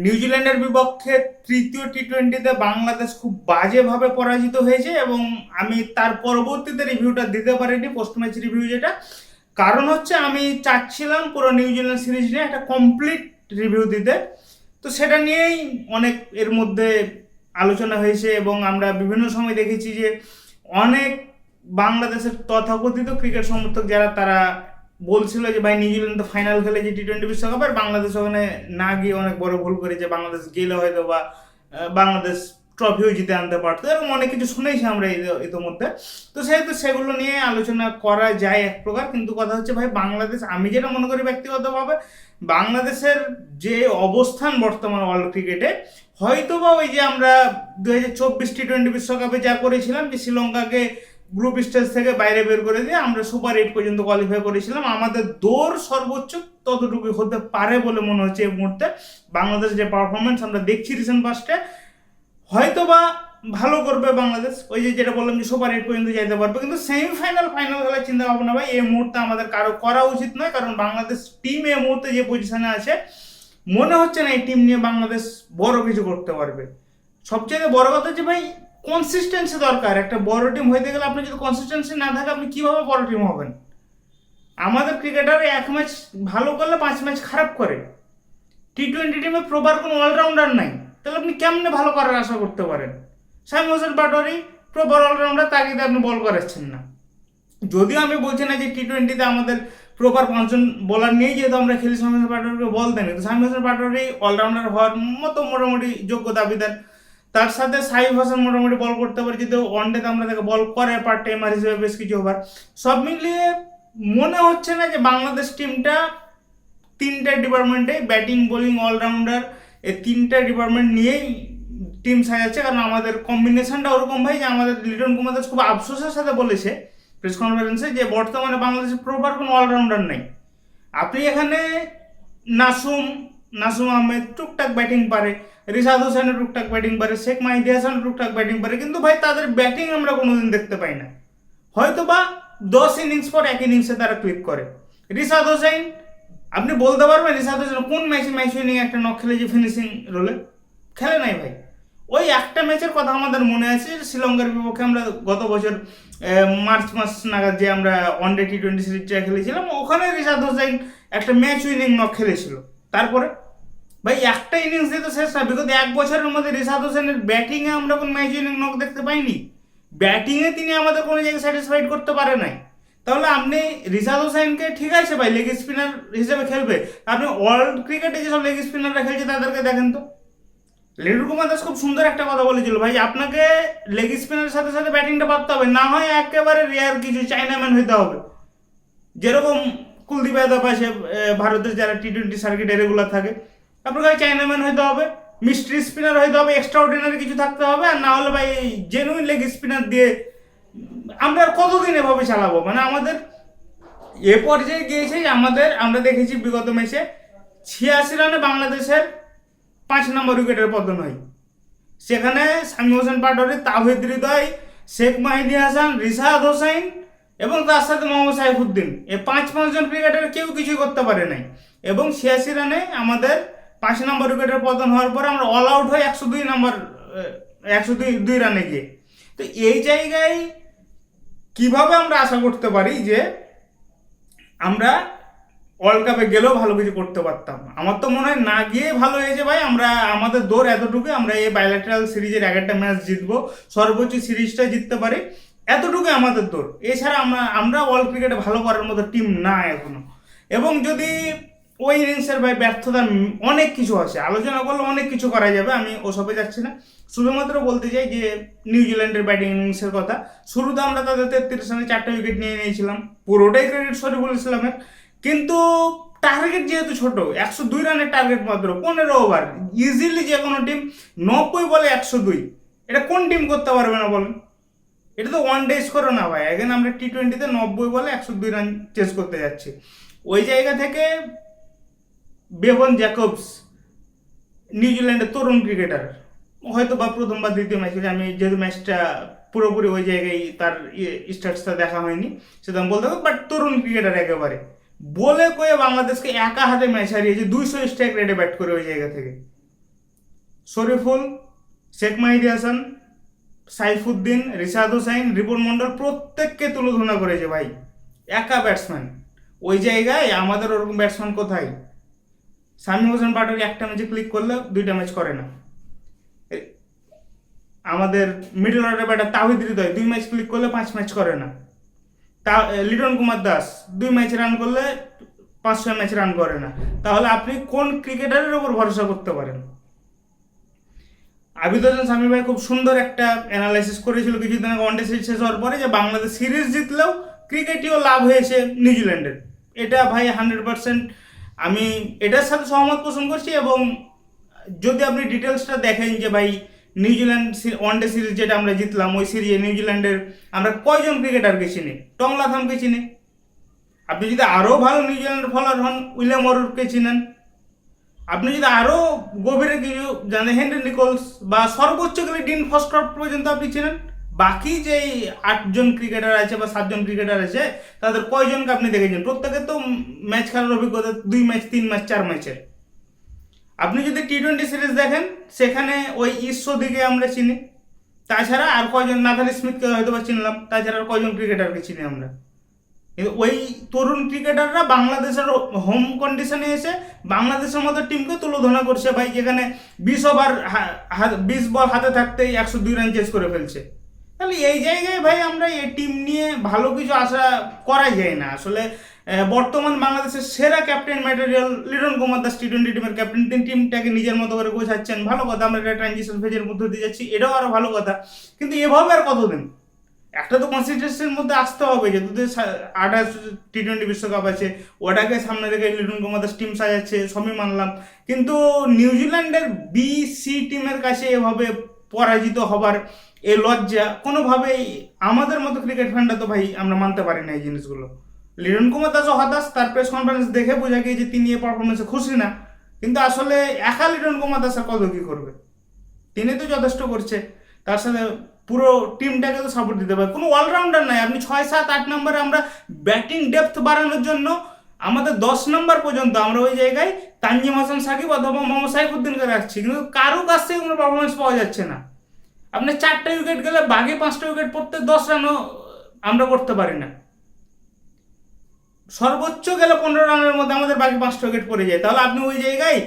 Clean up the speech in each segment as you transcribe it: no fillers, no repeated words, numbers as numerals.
নিউজিল্যান্ডের বিপক্ষে তৃতীয় টি-20তে বাংলাদেশ খুব বাজেভাবে পরাজিত হয়েছে এবং আমি তার পরবর্তীতে রিভিউটা দিতে পারিনি, পোস্ট ম্যাচ রিভিউ যেটা। কারণ হচ্ছে আমি চাচ্ছিলাম পুরো নিউজিল্যান্ড সিরিজ নিয়ে একটা কমপ্লিট রিভিউ দিতে। তো সেটা নিয়েই অনেক এর মধ্যে আলোচনা হয়েছে এবং আমরা বিভিন্ন সময় দেখেছি যে অনেক বাংলাদেশের তথাকথিত ক্রিকেট সমর্থক যারা তারা বলছিল যে ভাই নিউজিল্যান্ড তো ফাইনাল খেলে যে টি-20 বিশ্বকাপ, আর বাংলাদেশ ওখানে না গিয়ে অনেক বড় ভুল করেছে, বাংলাদেশ গেলে হয়তো বা বাংলাদেশ ট্রফিও জিতে আনতে পারতো, এরকম অনেক কিছু শুনেছি আমরা ইতিমধ্যে। তো সেহেতু সেগুলো নিয়ে আলোচনা করা যায় এক প্রকার, কিন্তু কথা হচ্ছে ভাই বাংলাদেশ, আমি যেটা মনে করি ব্যক্তিগতভাবে, বাংলাদেশের যে অবস্থান বর্তমান ওয়ার্ল্ড ক্রিকেটে, হয়তো বা ওই যে আমরা 2024 টি-20 বিশ্বকাপে যা করেছিলাম যে শ্রীলঙ্কাকে গ্রুপ স্টেজ থেকে বাইরে বের করে দিয়ে আমরা সুপার 8 পর্যন্ত কোয়ালিফাই করেছিলাম, আমাদের দৌড় সর্বোচ্চ ততটুকু হতে পারে বলে মনে হচ্ছে এই মুহূর্তে। বাংলাদেশ যে পারফরমেন্স আমরা দেখছি রিসেন্ট পাস্টে, হয়তো বা ভালো করবে বাংলাদেশ, ওই যে যেটা বললাম যে সুপার 8 পর্যন্ত যেতে পারবে, কিন্তু সেমিফাইনাল ফাইনাল খেলার চিন্তা ভাবনা ভাই এই মুহূর্তে আমাদের কারো করা উচিত নয়। কারণ বাংলাদেশ টিম এই মুহূর্তে যে পজিশনে আছে, মনে হচ্ছে না এই টিম নিয়ে বাংলাদেশ বড় কিছু করতে পারবে। সবচেয়ে বড় কথা হচ্ছে ভাই কনসিস্টেন্সি দরকার। একটা বড় টিম হইতে গেলে আপনি যদি কনসিস্টেন্সি না থাকে, আপনি কিভাবে বড় টিম হবেন? আমাদের ক্রিকেটার এক ম্যাচ ভালো করলে 5 ম্যাচ খারাপ করে। টি-20 টিমে প্রপার কোনো অলরাউন্ডার নাই, তাহলে আপনি কেমনে ভালো করার আশা করতে পারেন? শামীম হোসেন পাটোয়ারি প্রপার অলরাউন্ডার, তাকে আপনি বল করাচ্ছেন না। যদিও আমি বলছি না যে টি-20তে আমাদের প্রপার 5জন বোলার নিয়েই যেহেতু আমরা খেলি, শামীম হোসেন পাটোয়ারিকে বল দেন, কিন্তু শামীম হোসেন পাটোয়ারি অলরাউন্ডার হওয়ার মতো মোটামুটি যোগ্য দাবিদার। তার সাথে সাইফ হাসান মোটামুটি বল করতে পারে, যেহেতু ওয়ানডেতে আমরা তাকে বল করে পার্ট টাইমার হিসেবে বেশ কিছু ওভার। সব মিলিয়ে মনে হচ্ছে না যে বাংলাদেশ টিমটা তিনটা ডিপার্টমেন্টে, ব্যাটিং বোলিং অলরাউন্ডার, এই তিনটা ডিপার্টমেন্ট নিয়েই টিম সাজাচ্ছে। কারণ আমাদের কম্বিনেশনটা ওরকম ভাই যে আমাদের লিটন কুমার দাস খুব আফসোসের সাথে বলেছে প্রেস কনফারেন্সে যে বর্তমানে বাংলাদেশের প্রপার কোনো অলরাউন্ডার নেই। আপনি এখানে নাসুম নাসুম আহমেদ টুকটাক ব্যাটিং পারে, রিশাদ হোসেনের টুকটাক ব্যাটিং পারে, শেখ মাহিদি হাসান টুকটাক ব্যাটিং পারে, কিন্তু ভাই তাদের ব্যাটিং আমরা কোনোদিন দেখতে পাই না। হয়তো বা 10 ইনিংস পর এক ইনিংসে তারা ক্লিক করে। রিশাদ হোসেন, আপনি বলতে পারবেন রিশাদ হোসেন কোন ম্যাচ উইনিং একটা নক খেলে যে ফিনিশিং রোলে? খেলে নাই ভাই। ওই একটা ম্যাচের কথা আমাদের মনে আছে, শ্রীলঙ্কার বিপক্ষে আমরা গত বছর মার্চ মাস নাগাদ যে আমরা ওয়ানডে টি-20 সিরিজটা খেলেছিলাম, ওখানে রিশাদ হোসেন একটা ম্যাচ উইনিং নক খেলেছিল। তারপরে ভাই একটা ইনিংস দিয়ে তো শেষ না, বিগত এক বছরের মধ্যে রিশাদ হোসেনের ব্যাটিংয়ে আমরা কোনো ম্যাচ উইনিং নক দেখতে পাইনি। ব্যাটিংয়ে তিনি আমাদের কোনো জায়গায় স্যাটিসফাইড করতে পারে নাই। তাহলে আপনি রিশাদ হোসেনকে, ঠিক আছে ভাই লেগ স্পিনার হিসেবে খেলবে, আপনি ওয়ার্ল্ড ক্রিকেটে যেসব লেগ স্পিনাররা খেলছে তাদেরকে দেখেন তো। লিটন কুমার দাস খুব সুন্দর একটা কথা বলেছিল ভাই, আপনাকে লেগ স্পিনারের সাথে সাথে ব্যাটিংটা পারতে হবে, না হয় একেবারে রেয়ার কিছু চাইনাম্যান হইতে হবে, যেরকম কুলদীপ যাদব আছে ভারতের যারা টি-20 সার্কিটে রেগুলার থাকে। আপনাকে চাইনাম্যান হইতে হবে, মিস্ট্রি স্পিনার হইতে হবে, এক্সট্রা অর্ডিনারি কিছু থাকতে হবে, আর না হলে ভাই জেনুইন লেগ স্পিনার দিয়ে আমরা আর কতদিন এভাবে চালাবো? মানে আমাদের এ পর্যায়ে গিয়েছে আমরা দেখেছি বিগত ম্যাচে 86 রানে বাংলাদেশের 5 নম্বর উইকেটের পতন হয়। সেখানে শামীম হোসেন পাটোয়ারি, তাওহিদ হৃদয়, শেখ মাহিদি হাসান, রিশাদ হোসেন এবং তার সাথে মোহাম্মদ সাইফুদ্দিন, এই 5জন ক্রিকেটার কেউ কিছুই করতে পারে নাই। এবং 86 রানে আমাদের 5 নম্বর উইকেটের পতন হওয়ার পরে আমরা অল আউট হয়ে 102 রানে গিয়ে। তো এই জায়গায় কিভাবে আমরা আশা করতে পারি যে আমরা ওয়ার্ল্ড কাপে গেলেও ভালো কিছু করতে পারতাম? আমার তো মনে হয় না গিয়ে ভালো হয়েছে ভাই। আমরা আমাদের দৌড় এতটুকু, আমরা এই বাইলেটারাল সিরিজের 11টা ম্যাচ জিতবো, সর্বোচ্চ সিরিজটা জিততে পারি, এতটুকু আমাদের দৌড়। এছাড়া আমরা ওয়ার্ল্ড ক্রিকেটে ভালো করার মতো টিম না এখনো। এবং যদি ওই ইনিংসের ভাই ব্যর্থতা, অনেক কিছু আছে, আলোচনা করলে অনেক কিছু করা যাবে, আমি ওসবে যাচ্ছি না। শুধুমাত্র বলতে চাই যে নিউজিল্যান্ডের ব্যাটিং ইনিংসের কথা, শুরুতে আমরা তাদের 33 রানে 4টা উইকেট নিয়ে নিয়েছিলাম, পুরোটাই ক্রেডিট শরীফুল ইসলামের। কিন্তু টার্গেট যেহেতু ছোট, 102 রানের টার্গেট মাত্র, 15 ওভার, ইজিলি যে কোনো টিম 90 বলে 102, এটা কোন টিম করতে পারবে না বলেন? এটা তো ওয়ান ডে স্কোরও না ভাই। এখানে আমরা টি-20তে 90 বলে 102 রান চেস করতে যাচ্ছি। ওই জায়গা থেকে বেভন জ্যাকবস, নিউজিল্যান্ডের তরুণ ক্রিকেটার, হয়তো বা প্রথম বা দ্বিতীয় ম্যাচ, আমি যেহেতু ম্যাচটা পুরোপুরি ওই জায়গায় তার স্ট্যাটসটা দেখা হয়নি সেটা আমি বলতে পারবো, বাট তরুণ ক্রিকেটার একেবারে বলে কয়ে বাংলাদেশকে একা হাতে ম্যাচ হারিয়েছে, 200 স্ট্রাইক রেটে ব্যাট করে ওই জায়গা থেকে। শরীফুল, শেখ মাহিদি হাসান, সাইফুদ্দিন, রিশাদ হোসাইন, রিপন মন্ডল প্রত্যেককে তুলোধনা করেছে ভাই, একা ব্যাটসম্যান। ওই জায়গায় আমাদের ওরকম ব্যাটসম্যান কোথায়? শামীম হোসেন পাটোয়ারি একটা ম্যাচে ক্লিক করলে 2টা ম্যাচ করে না। আমাদের মিডল অর্ডার ব্যাটার তাহিদ হৃদয় 2 ম্যাচ ক্লিক করলে 5 ম্যাচ করে না। লিটন কুমার দাস 2 ম্যাচ রান করলে 5-6 ম্যাচ রান করে না। তাহলে আপনি কোন ক্রিকেটারের উপর ভরসা করতে পারেন? আবিদ হোসেন শামীম ভাই খুব সুন্দর একটা অ্যানালাইসিস করেছিল কিছুদিন আগে ওয়ানডে সিরিজ শেষ হওয়ার পরে, যে বাংলাদেশ সিরিজ জিতলেও ক্রিকেটেও লাভ হয়েছে নিউজিল্যান্ডের। এটা ভাই 100% আমি এটার সাথে সহমত পোষণ করছি। এবং যদি আপনি ডিটেলসটা দেখেন যে ভাই নিউজিল্যান্ড ওয়ানডে সিরিজ যেটা আমরা জিতলাম, ওই সিরিজে নিউজিল্যান্ডের আমরা কয়জন ক্রিকেটারকে চিনি? টং লাথামকে চিনি। আপনি যদি আরও ভালো নিউজিল্যান্ডের ফলোয়ার হন, উইলিয়াম অরুরকে চিনেন। আপনি যদি আরও গভীরে কিছু জানেন, হেনরি নিকোলস বা সর্বোচ্চ গেলে ডিন ফস্ট্রপ পর্যন্ত আপনি চিনেন। বাকি যে 8জন ক্রিকেটার আছে বা 7জন ক্রিকেটার আছে, তাদের কয়জনকে আপনি দেখেছেন? প্রত্যেকের তো ম্যাচ খেলার অভিজ্ঞতা 2 ম্যাচ, 3 ম্যাচ, 4 ম্যাচের। আপনি যদি টি-20 সিরিজ দেখেন, সেখানে ওই ঈশ্বরদীকে আমরা চিনি। তাছাড়া আর কয়জন, নাথান স্মিথকে হয়তো বা চিনলাম, তাছাড়া আর কয়জন ক্রিকেটারকে চিনি আমরা? কিন্তু ওই তরুণ ক্রিকেটাররা বাংলাদেশের হোম কন্ডিশনে এসে বাংলাদেশের মতো টিমকে তুলোধনা করছে ভাই, যেখানে 20 ওভার 20 বল হাতে থাকতেই 102 রান চেস করে ফেলছে। তাহলে এই জায়গায় ভাই আমরা এই টিম নিয়ে ভালো কিছু আশা করা যায় না আসলে। বর্তমান বাংলাদেশের সেরা ক্যাপ্টেন ম্যাটেরিয়াল লিটন কুমার দাস, টি-20 টিমের ক্যাপ্টেন। তিনি টিমটাকে নিজের মতো করে গোছাচ্ছেন, ভালো কথা। আমরা একটা ট্রানজিশন ফেজের মধ্যে দিয়ে যাচ্ছি, এটাও আরও ভালো কথা। কিন্তু এভাবে আর কতদিন? একটা তো কনসিস্টেন্সির মধ্যে আসতে হবে, যে তোদের 28 টি-20 বিশ্বকাপ আছে, ওটাকে সামনে রেখে লিটন কুমার দাস টিম সাজাচ্ছে, সবই মানলাম। কিন্তু নিউজিল্যান্ডের বি-সি টিমের কাছে এভাবে পরাজিত হবার এই লজ্জা কোনোভাবেই আমাদের মতো ক্রিকেট ফ্যানরা তো ভাই আমরা মানতে পারি না এই জিনিসগুলো। লিটন কুমার দাসও হতাশ, তার প্রেস কনফারেন্স দেখে বোঝা গিয়ে যে তিনি এই পারফরমেন্সে খুশি না। কিন্তু আসলে একা লিটন কুমার দাস আর কত কী করবে? তিনি তো যথেষ্ট করছে, তার সাথে পুরো টিমটাকে তো সাপোর্ট দিতে পারে। কোনো অলরাউন্ডার নাই। আপনি 6, 7, 8 নম্বরে আমরা ব্যাটিং ডেপথ বাড়ানোর জন্য আমাদের 10 নম্বর পর্যন্ত আমরা ওই জায়গায় তানজিম হাসান সাকিব অথবা মোহাম্মদ সাইফুদ্দিনকে রাখছি, কিন্তু কারো কাছ থেকে কোনো পারফরমেন্স পাওয়া যাচ্ছে না। আপনি 4টা উইকেট গেলে বাকি 5টা উইকেট পড়তে 10 রানও আমরা করতে পারি না। সর্বোচ্চ গেলে 15 রানের মধ্যে আমাদের বাকি 5টা উইকেট পড়ে যায়। তাহলে আপনি ওই জায়গায়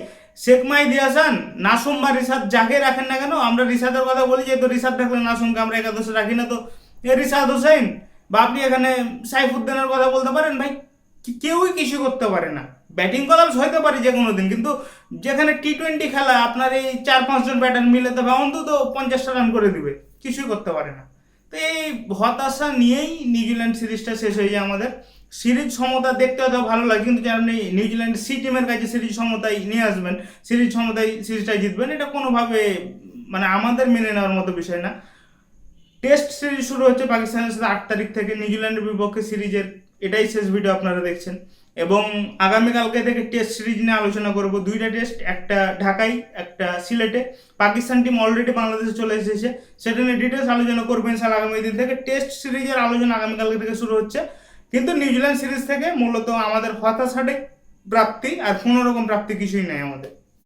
শেখ মাহিদি হাসান, নাসুম বা রিশাদ যাকে রাখেন না কেন, আমরা রিশাদের কথা বলি, যেহেতু রিশাদ থাকলে নাসুমকে আমরা একাদশে রাখি না, তো রিশাদ হোসেন বা আপনি এখানে সাইফুদ্দিনের কথা বলতে পারেন ভাই, কেউই কিছু করতে পারে না। ব্যাটিং কলাপস হইতে পারে যে কোনো দিন, কিন্তু যেখানে টি-20 খেলা আপনার এই 4-5 জন ব্যাটার মিলে তবে অন্তত 50টা রান করে দিবে, কিছুই করতে পারে না। তো এই হতাশা নিয়েই নিউজিল্যান্ড সিরিজটা শেষ হয়ে যায় আমাদের। সিরিজ সমতা দেখতে হয়তো ভালো লাগে, কিন্তু যে আপনি নিউজিল্যান্ড সি টিমের কাছে সিরিজ সমতায় নিয়ে আসবেন, সিরিজ সমতায় সিরিজটা জিতবেন, এটা কোনোভাবে মানে আমাদের মেনে নেওয়ার মতো বিষয় না। টেস্ট সিরিজ শুরু হচ্ছে পাকিস্তানের সাথে 8 তারিখ থেকে নিউজিল্যান্ডের বিপক্ষে সিরিজের, এটাই শেষ ভিডিও আপনারা দেখছেন। এবং আগামীকালকে থেকে টেস্ট সিরিজ নিয়ে আলোচনা করব। 2টা টেস্ট, একটা ঢাকায়, একটা সিলেটে। পাকিস্তান টিম অলরেডি বাংলাদেশে চলে এসেছে, সেটা নিয়ে ডিটেলস আলোচনা করবেন স্যার আগামী দিন থেকে। টেস্ট সিরিজের আলোচনা আগামীকালকে থেকে শুরু হচ্ছে, কিন্তু নিউজিল্যান্ড সিরিজ থেকে মূলত আমাদের হতাশাটাই প্রাপ্তি, আর কোনো রকম প্রাপ্তি কিছুই নেই আমাদের।